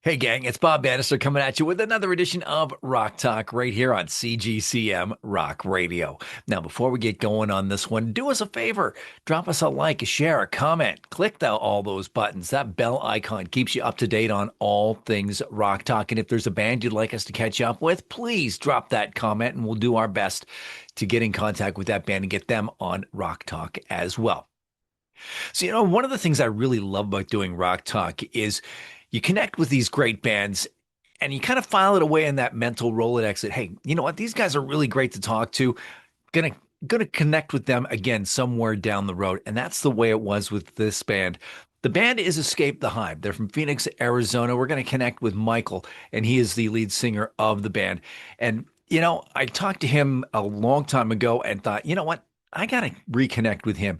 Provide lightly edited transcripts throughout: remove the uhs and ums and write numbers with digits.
Hey gang, it's Bob Bannister coming at you with another edition of Rock Talk right here on CGCM Rock Radio. Now, before we get going on this one, do us a favor. Drop us a like, a share, a comment. Click all those buttons. That bell icon keeps you up to date on all things Rock Talk. And if there's a band you'd like us to catch up with, please drop that comment and we'll do our best to get in contact with that band and get them on Rock Talk as well. So, one of the things I really love about doing Rock Talk is you connect with these great bands and you kind of file it away in that mental Rolodex that, hey, you know what? These guys are really great to talk to. Gonna connect with them again somewhere down the road. And that's the way it was with this band. The band is Escape the Hive. They're from Phoenix, Arizona. We're going to connect with Michael, and he is the lead singer of the band. And, I talked to him a long time ago and thought, you know what? I got to reconnect with him.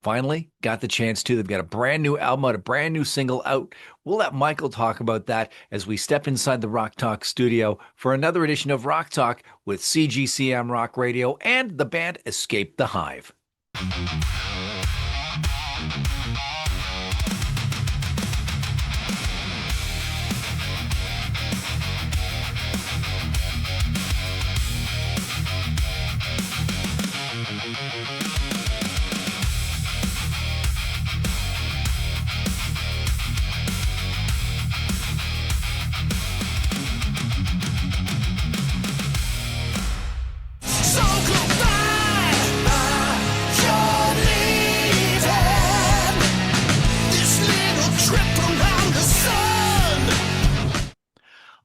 Finally got the chance to. They've got a brand new album out, a brand new single out. We'll let Michael talk about that as we step inside the Rock Talk studio for another edition of Rock Talk with CGCM Rock Radio and the band Escape the Hive.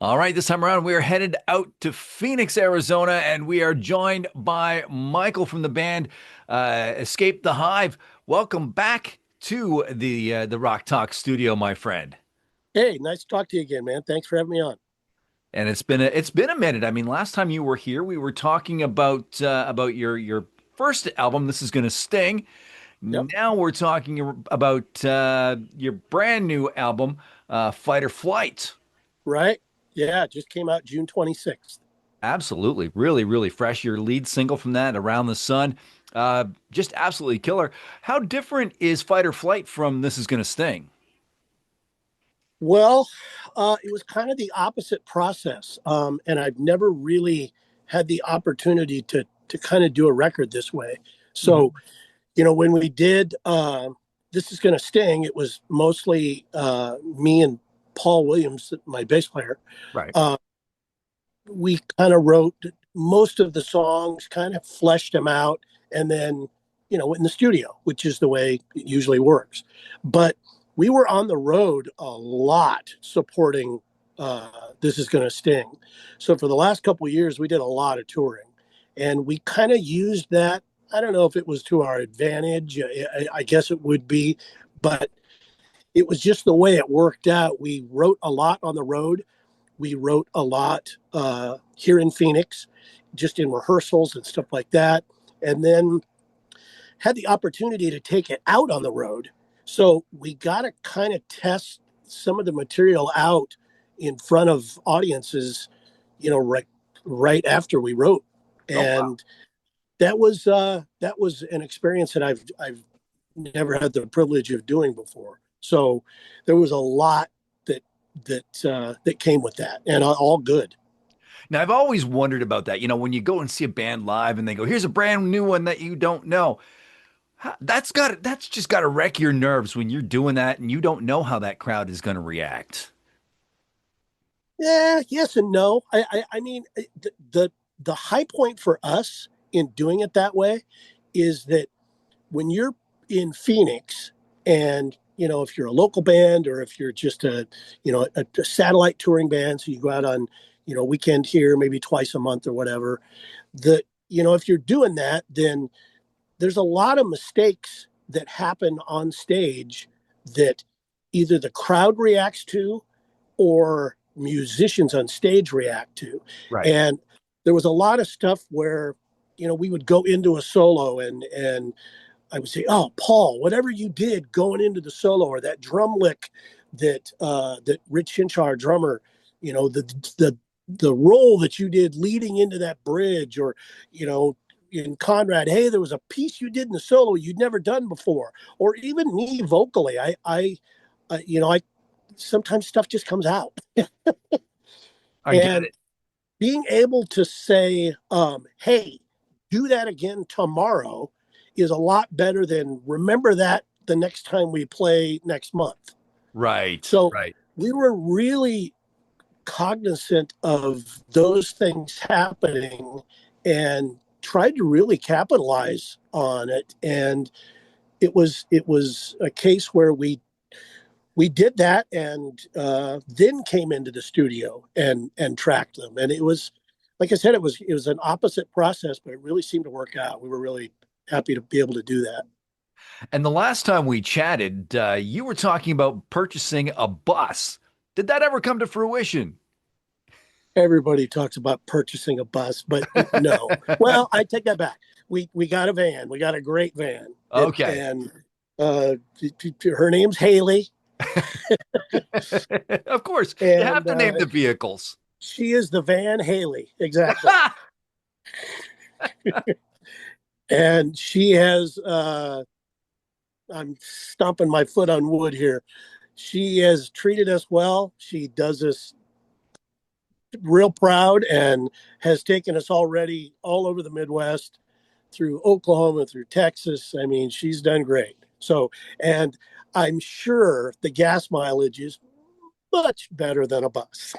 All right, this time around, we are headed out to Phoenix, Arizona, and we are joined by Michael from the band Escape the Hive. Welcome back to the Rock Talk studio, my friend. Hey, nice to talk to you again, man. Thanks for having me on. And it's been a minute. I mean, last time you were here, we were talking about your first album. This is gonna sting. Yep. Now we're talking about your brand new album, Fight or Flight. Right? Yeah, it just came out June 26th. Absolutely. Really, really fresh. Your lead single from that, Around the Sun, just absolutely killer. How different is Fight or Flight from This Is Gonna Sting? Well, it was kind of the opposite process. And I've never really had the opportunity to kind of do a record this way. So, Mhm. when we did This Is Gonna Sting, it was mostly me and Paul Williams, my bass player. Right. Uh, we kind of wrote most of the songs, kind of fleshed them out, and then in the studio, which is the way it usually works. But we were on the road a lot supporting This Is Gonna Sting. So for the last couple of years, we did a lot of touring, and we kind of used that. I don't know if it was to our advantage. I guess it would be, but it was just the way it worked out. We wrote a lot on the road. We wrote a lot here in Phoenix, just in rehearsals and stuff like that. And then had the opportunity to take it out on the road. So we got to kind of test some of the material out in front of audiences, right after we wrote. Oh, wow. And that was an experience that I've never had the privilege of doing before. So there was a lot that came with that, and all good. Now, I've always wondered about that. When you go and see a band live and they go, here's a brand new one that you don't know. That's just got to wreck your nerves when you're doing that and you don't know how that crowd is going to react. Yeah, yes and no. I mean, the high point for us in doing it that way is that when you're in Phoenix, and if you're a local band or if you're just a satellite touring band, so you go out on weekend here, maybe twice a month or whatever, that if you're doing that, then there's a lot of mistakes that happen on stage that either the crowd reacts to or musicians on stage react to. Right. And there was a lot of stuff where we would go into a solo, and I would say, "Oh, Paul, whatever you did going into the solo, or that drum lick that Rich Hinshaw, our drummer, the role that you did leading into that bridge, or in Conrad, hey, there was a piece you did in the solo you'd never done before, or even me vocally, I sometimes stuff just comes out. I get And it. being able to say, hey, do that again tomorrow is a lot better than remember that the next time we play next month. Right, So right. we were really cognizant of those things happening and tried to really capitalize on it. And it was a case where we did that and then came into the studio and tracked them. And it was, like I said, it was an opposite process, but it really seemed to work out. We were really happy to be able to do that. And the last time we chatted, you were talking about purchasing a bus. Did that ever come to fruition? Everybody talks about purchasing a bus, but no. Well, I take that back. We got a van. We got a great van. Okay. And uh, her name's Haley, Of course, you have and to name the vehicles. she is the Van Haley, exactly. And she has. I'm stomping my foot on wood here. She has treated us well. She does us real proud and has taken us already all over the Midwest, through Oklahoma, through Texas. I mean, she's done great. So, and I'm sure the gas mileage is much better than a bus.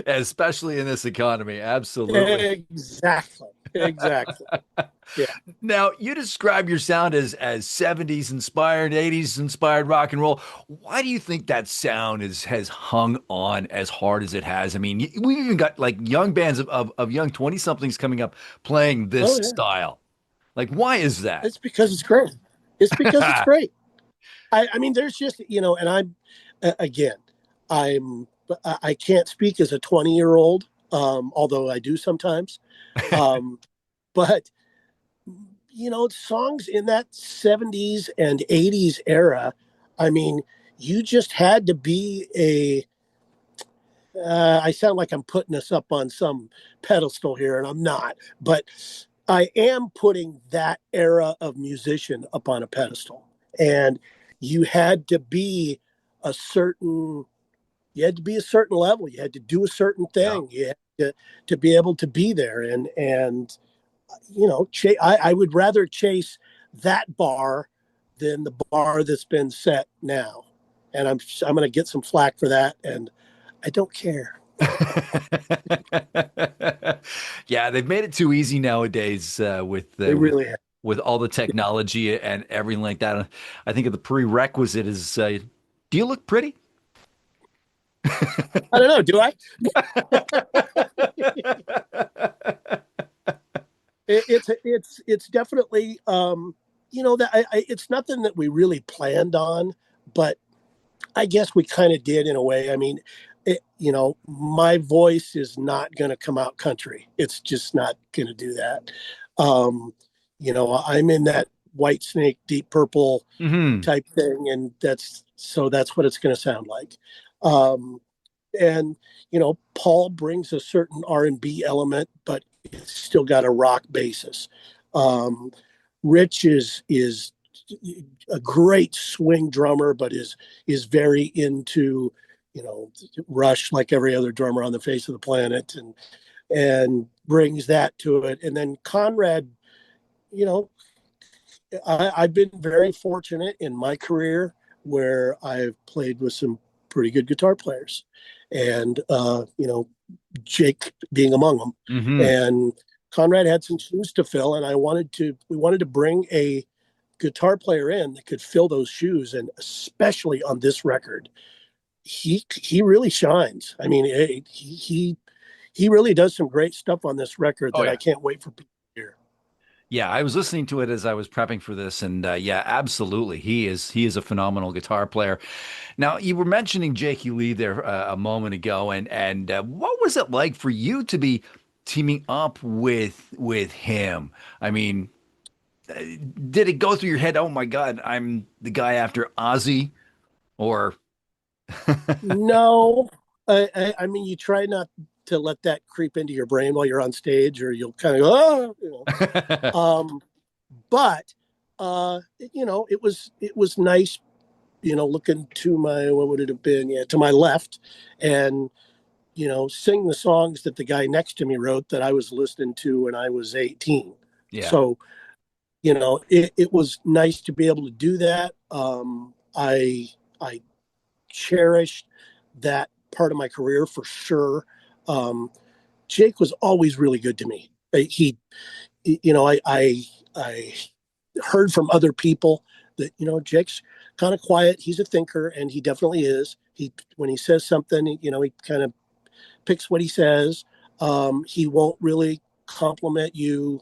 Especially in this economy. Absolutely. Exactly. Exactly. Yeah. Now, you describe your sound as 70s inspired, 80s inspired rock and roll. Why do you think that sound has hung on as hard as it has? I mean, we even got like young bands of young 20 somethings coming up playing this Oh, yeah. style. Like, why is that? It's because it's great. It's because it's great. I mean, there's just, and I'm, again, I'm, I can't speak as a 20-year-old, although I do sometimes. Um, but songs in that 70s and 80s era, I mean, you just had to be I sound like I'm putting this up on some pedestal here, and I'm not, but I am putting that era of musician up on a pedestal. And you had to be a certain, you had to be a certain level. You had to do a certain Yeah. thing. You had to be able to be there. And I would rather chase that bar than the bar that's been set now. And I'm going to get some flack for that, and I don't care. Yeah, they've made it too easy nowadays They really have. with all the technology and everything like that. I think the prerequisite is, do you look pretty? I don't know. Do I? It's definitely that it's nothing that we really planned on, but I guess we kind of did in a way. I mean, my voice is not going to come out country. It's just not going to do that. I'm in that White Snake, Deep Purple Hmm. type thing, and that's what it's going to sound like. Um, and Paul brings a certain R&B element, but it's still got a rock basis. um, Rich is a great swing drummer, but is very into Rush, like every other drummer on the face of the planet, and brings that to it. And then Conrad, you know I've been very fortunate in my career where I've played with some pretty good guitar players, and Jake being among them. Hmm. And Conrad had some shoes to fill, and we wanted to bring a guitar player in that could fill those shoes, and especially on this record, he really shines. I mean, he really does some great stuff on this record Oh that I yeah. can't wait for people to hear. Yeah, I was listening to it as I was prepping for this, and yeah, absolutely, he is a phenomenal guitar player. Now, you were mentioning Jakey Lee there a moment ago, and what was it like for you to be teaming up with him? I mean, did it go through your head? Oh my God, I'm the guy after Ozzy, or No, I mean, you try not to let that creep into your brain while you're on stage, or you'll kind of go, but it was nice looking to my, what would it have been? Yeah, to my left, and sing the songs that the guy next to me wrote that I was listening to when I was 18. Yeah. So, it was nice to be able to do that. I cherished that part of my career for sure. Um, Jake was always really good to me. I heard from other people that Jake's kind of quiet. He's a thinker, and he definitely is. When he says something, he kind of picks what he says. He won't really compliment you,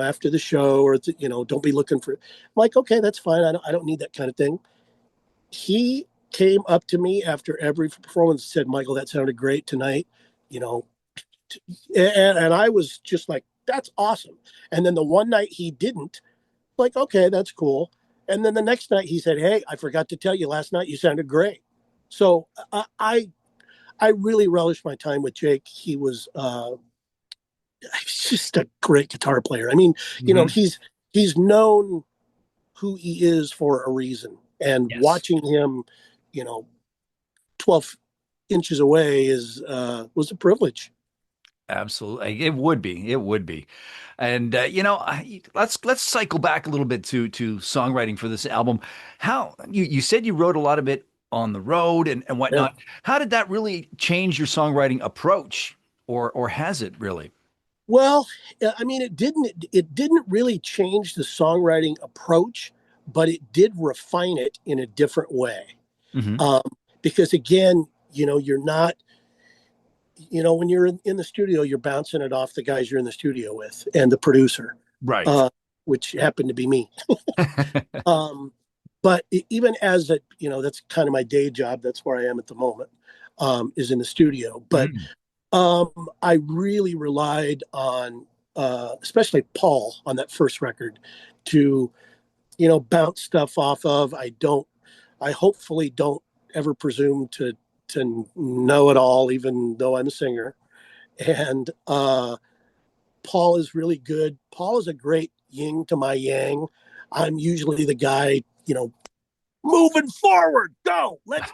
after the show, or don't be looking for. I'm like, okay, that's fine. I don't need that kind of thing. He came up to me after every performance and said, Michael, that sounded great tonight. You know, and I was just like, that's awesome. And then the one night he didn't, like, okay, that's cool. And then the next night he said, hey, I forgot to tell you last night you sounded great. So I really relished my time with Jake. He's just a great guitar player. I mean, Hmm. he's known who he is for a reason. And Yes. watching him, you know, 12 inches away is was a privilege. Absolutely. It would be. It would be. And let's cycle back a little bit to songwriting for this album. How you said you wrote a lot of it on the road and Yeah. whatnot. How did that really change your songwriting approach, or has it really? Well, I mean, it didn't really change the songwriting approach, but it did refine it in a different way. Hmm. Um, because again, you're not, when you're in the studio, you're bouncing it off the guys you're in the studio with and the producer, Right. uh, which happened to be me. Um, but even as a, that's kind of my day job. That's where I am at the moment, is in the studio. But Mm. I really relied on, especially Paul on that first record, to bounce stuff off of. I hopefully don't ever presume to know it all, even though I'm a singer. And Paul is really good. Paul is a great yin to my yang. I'm usually the guy, moving forward, let's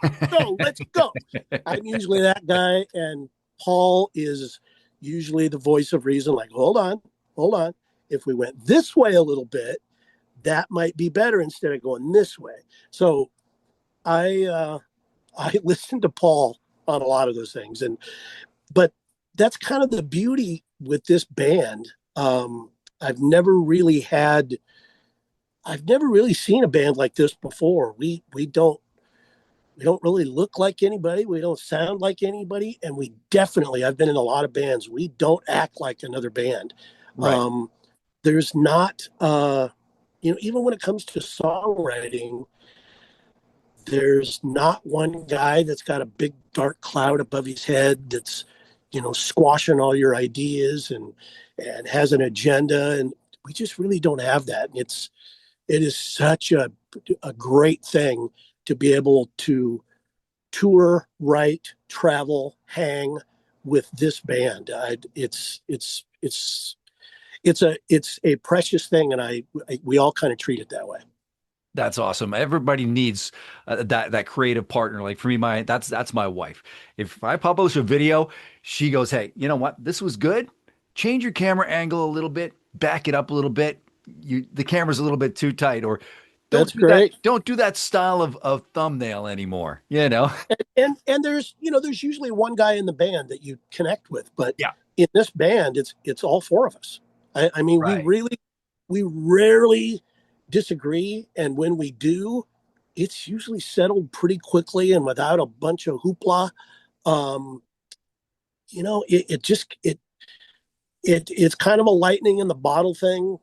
go. I'm usually that guy, and Paul is usually the voice of reason. Like, hold on. If we went this way a little bit, that might be better instead of going this way. So I I listened to Paul on a lot of those things, but that's kind of the beauty with this band. I've never really had I've never really seen a band like this before. We don't really look like anybody. We don't sound like anybody, and we definitely, I've been in a lot of bands. We don't act like another band. Right. Um, there's not, even when it comes to songwriting, there's not one guy that's got a big dark cloud above his head that's, squashing all your ideas and has an agenda. And we just really don't have that. It is such a great thing to be able to tour, write, travel, hang with this band. It's a precious thing, and we all kind of treat it that way. That's awesome. Everybody needs that creative partner. Like for me, my that's my wife. If I publish a video, she goes, "Hey, you know what? This was good. Change your camera angle a little bit, back it up a little bit. The camera's a little bit too tight, or don't That's do that. great. Don't do that style of thumbnail anymore." You know? And there's usually one guy in the band that you connect with, but Yeah. in this band, it's all four of us. I mean, Right. we rarely disagree, and when we do, it's usually settled pretty quickly and without a bunch of hoopla. Um, it just it's kind of a lightning in the bottle thing.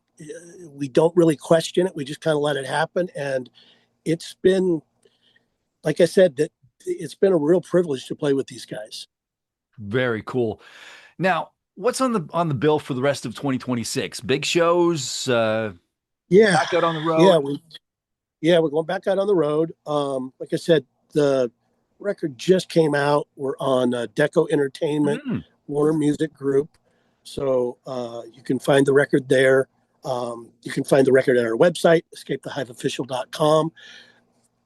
We don't really question it. We just kind of let it happen, and it's been, like I said, that it's been a real privilege to play with these guys. Very cool. Now, what's on the bill for the rest of 2026? Big shows, Yeah, back out on the yeah, road. we're going back out on the road. Like I said, the record just came out. We're on Deco Entertainment, Mm. Warner Music Group, so you can find the record there. You can find the record at our website, escapethehiveofficial.com.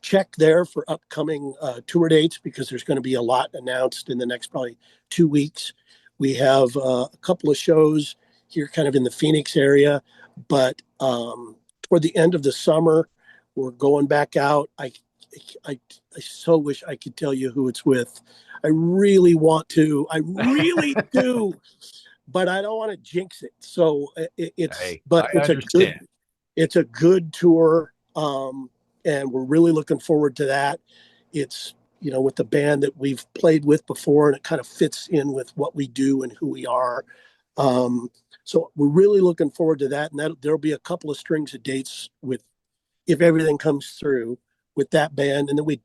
check there for upcoming tour dates because there's going to be a lot announced in the next probably 2 weeks. We have a couple of shows here kind of in the Phoenix area, but toward the end of the summer, we're going back out. I so wish I could tell you who it's with. I really want to. I really do, but I don't want to jinx it. So Hey, but I understand. it's a good tour, and we're really looking forward to that. It's with the band that we've played with before, and it kind of fits in with what we do and who we are. Um, so we're really looking forward to that, and there'll be a couple of strings of dates with if everything comes through with that band, and then we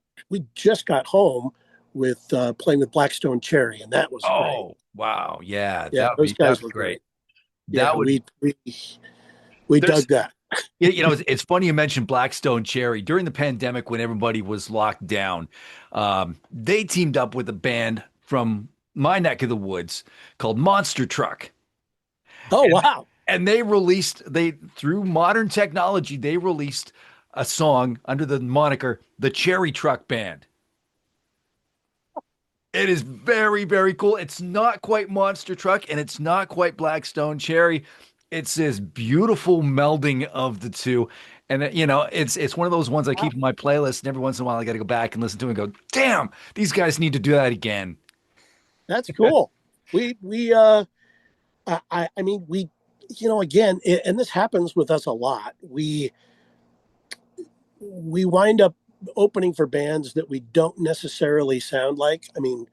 just got home with playing with Blackstone Cherry, and that was great. Oh, wow. Yeah, Yeah, those that'd guys be were great. great. That Yeah, would we there's dug that. it's funny you mentioned Blackstone Cherry. During the pandemic when everybody was locked down, they teamed up with a band from my neck of the woods called Monster Truck. Oh And wow, they through modern technology, they released a song under the moniker the Cherry Truck Band. It is very, very cool. It's not quite Monster Truck and it's not quite Blackstone Cherry. It's this beautiful melding of the two. And it's one of those ones I keep in my playlist, and every once in a while I got to go back and listen to it and go, damn, these guys need to do that again. that's cool. We I mean again, and this happens with us a lot. We wind up opening for bands that we don't necessarily sound like. I mean,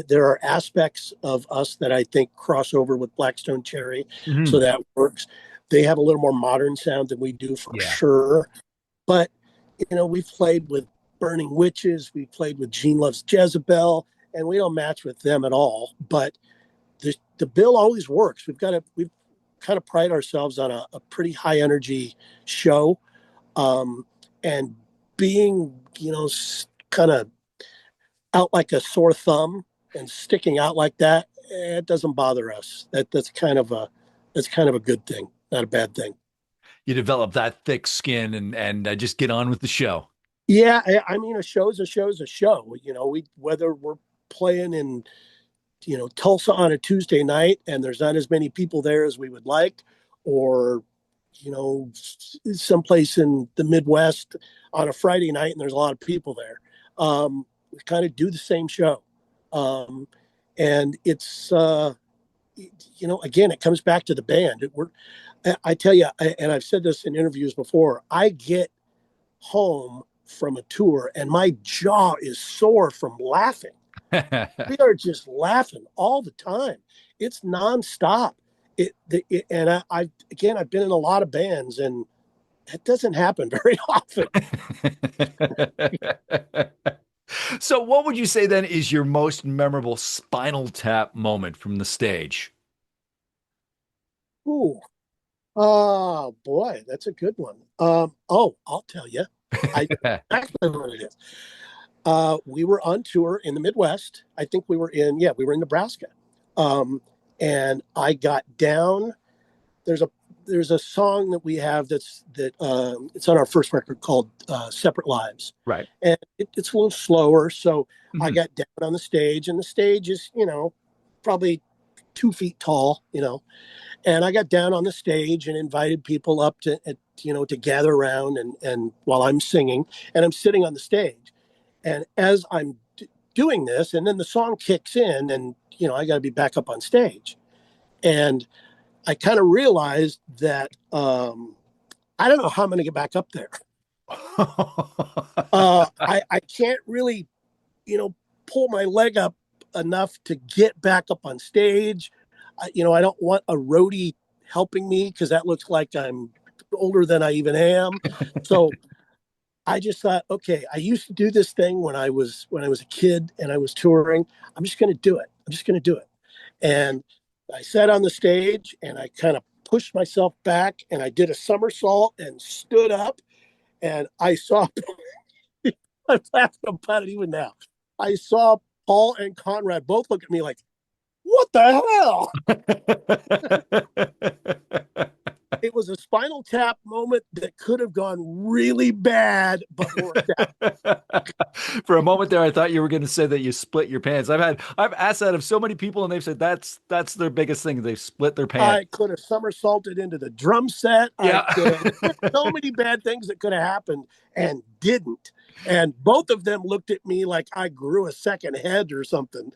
there are aspects of us that I think cross over with Blackstone Cherry, so Mhm. that works. They have a little more modern sound than we do for Yeah. sure. But we've played with Burning Witches, we played with Gene Loves Jezebel, and we don't match with them at all. But the bill always works. We've kind of pride ourselves on a pretty high energy show, um, and being kind of out like a sore thumb and sticking out like that, it doesn't bother us. That's kind of a good thing, not a bad thing. You develop that thick skin and just get on with the show. Yeah, I mean, a show's a show's a show. We whether we're playing in Tulsa on a Tuesday night and there's not as many people there as we would like, or someplace in the Midwest on a Friday night and there's a lot of people there. We kind of do the same show, and it's again, it comes back to the band. I tell you, and I've said this in interviews before. I get home from a tour and my jaw is sore from laughing. We are just laughing all the time. It's nonstop. And I've been in a lot of bands, and that doesn't happen very often. So, what would you say then is your most memorable Spinal Tap moment from the stage? Ooh, oh boy, that's a good one. Oh, I'll tell you. I exactly what it is. We were on tour in the Midwest. I think we were in Nebraska. Um, and I got down. There's a there's a song that we have it's on our first record called "Separate Lives," Right. and it's a little slower. So I Mhm. got down on the stage, and the stage is probably 2 feet tall, and I got down on the stage and invited people up to gather around and while I'm singing, and I'm sitting on the stage, and as I'm doing this, and then the song kicks in, and I got to be back up on stage, and I kind of realized that I don't know how I'm going to get back up there. I can't really, pull my leg up enough to get back up on stage. I don't want a roadie helping me because that looks like I'm older than I even am. So I just thought, okay, I used to do this thing when I was a kid and I was touring. I'm just going to do it. I'm just going to do it. And I sat on the stage and I kind of pushed myself back and I did a somersault and stood up and I saw I'm laughing about it even now. I saw Paul and Conrad both look at me like, what the hell? It was a Spinal Tap moment that could have gone really bad, but worked out. For a moment there, I thought you were going to say that you split your pants. I've asked that of so many people, and they've said that's their biggest thing. They've split their pants. I could have somersaulted into the drum set. I Yeah. could have. There's so many bad things that could have happened and didn't. And both of them looked at me like I grew a second head or something.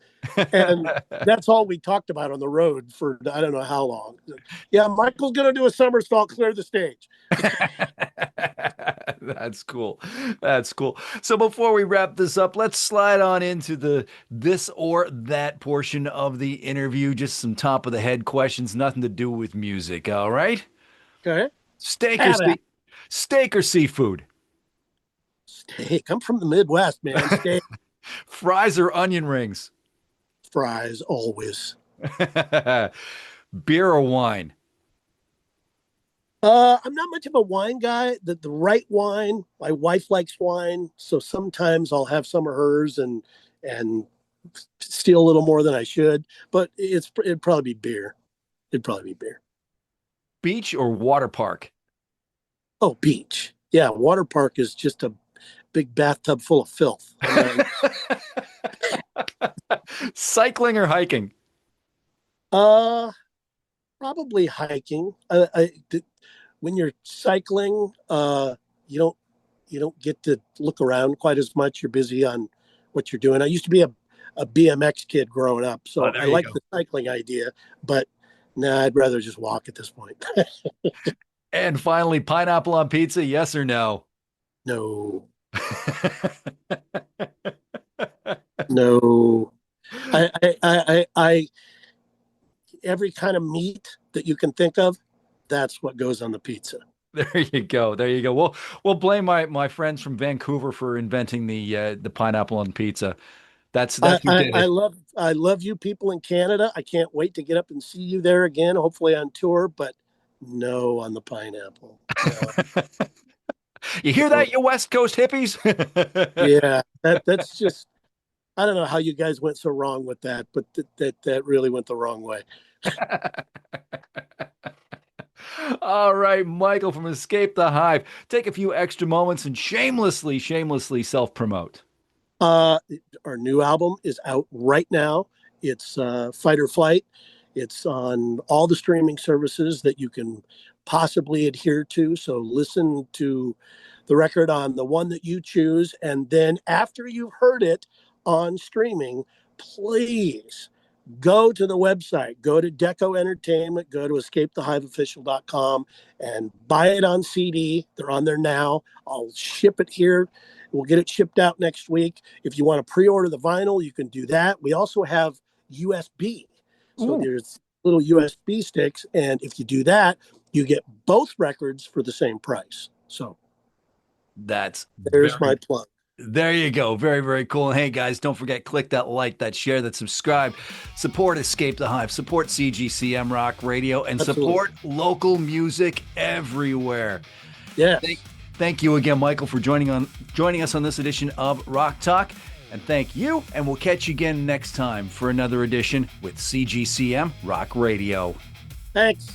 And that's all we talked about on the road for I don't know how long. Yeah, Michael's going to do a somersault, clear the stage. That's cool. That's cool. So before we wrap this up, let's slide on into the this or that portion of the interview. Just some top of the head questions, nothing to do with music. All right. Okay. Steak or Have it. steak or seafood? Steak. I'm from the Midwest, man. Steak, Fries or onion rings? fries, always. Beer or wine? I'm not much of a wine guy. The right wine. My wife likes wine, so sometimes I'll have some of hers and steal a little more than I should. But it'd probably be beer. It'd probably be beer. Beach or water park? Oh, beach. Yeah, water park is just a big bathtub full of filth. Cycling or hiking? Uh, Probably hiking. When you're cycling, you don't get to look around quite as much. You're busy on what you're doing. I used to be a BMX kid growing up, so Oh, there I you like go. the cycling idea, but nah, I'd rather just walk at this point. And finally, pineapple on pizza, yes or no? No, no. I every kind of meat that you can think of, that's what goes on the pizza. There you go. There you go. We'll blame my friends from Vancouver for inventing the pineapple on pizza. That's who did it. I love you people in Canada. I can't wait to get up and see you there again, hopefully on tour, but no on the pineapple. No. You hear No. that, you West Coast hippies? Yeah, that's just I don't know how you guys went so wrong with that, but that really went the wrong way. All right, Michael from Escape the Hive. Take a few extra moments and shamelessly self-promote. Uh, our new album is out right now. It's Fight or Flight. It's on all the streaming services that you can possibly adhere to. So listen to the record on the one that you choose. And then after you've heard it on streaming, please go to the website, go to Deco Entertainment, go to escapethehiveofficial.com and buy it on CD. They're on there now. I'll ship it here. We'll get it shipped out next week. If you want to pre-order the vinyl, you can do that. We also have USB. So Ooh, there's little USB sticks. And if you do that, you get both records for the same price. So that's there's my very plug. There you go. Very cool. And hey, guys, don't forget, click that like, that share, that subscribe. Support Escape the Hive. Support CGCM Rock Radio. And Absolutely. support local music everywhere. Yes. Thank you again, Michael, for joining us on this edition of Rock Talk. And thank you. And we'll catch you again next time for another edition with CGCM Rock Radio. Thanks.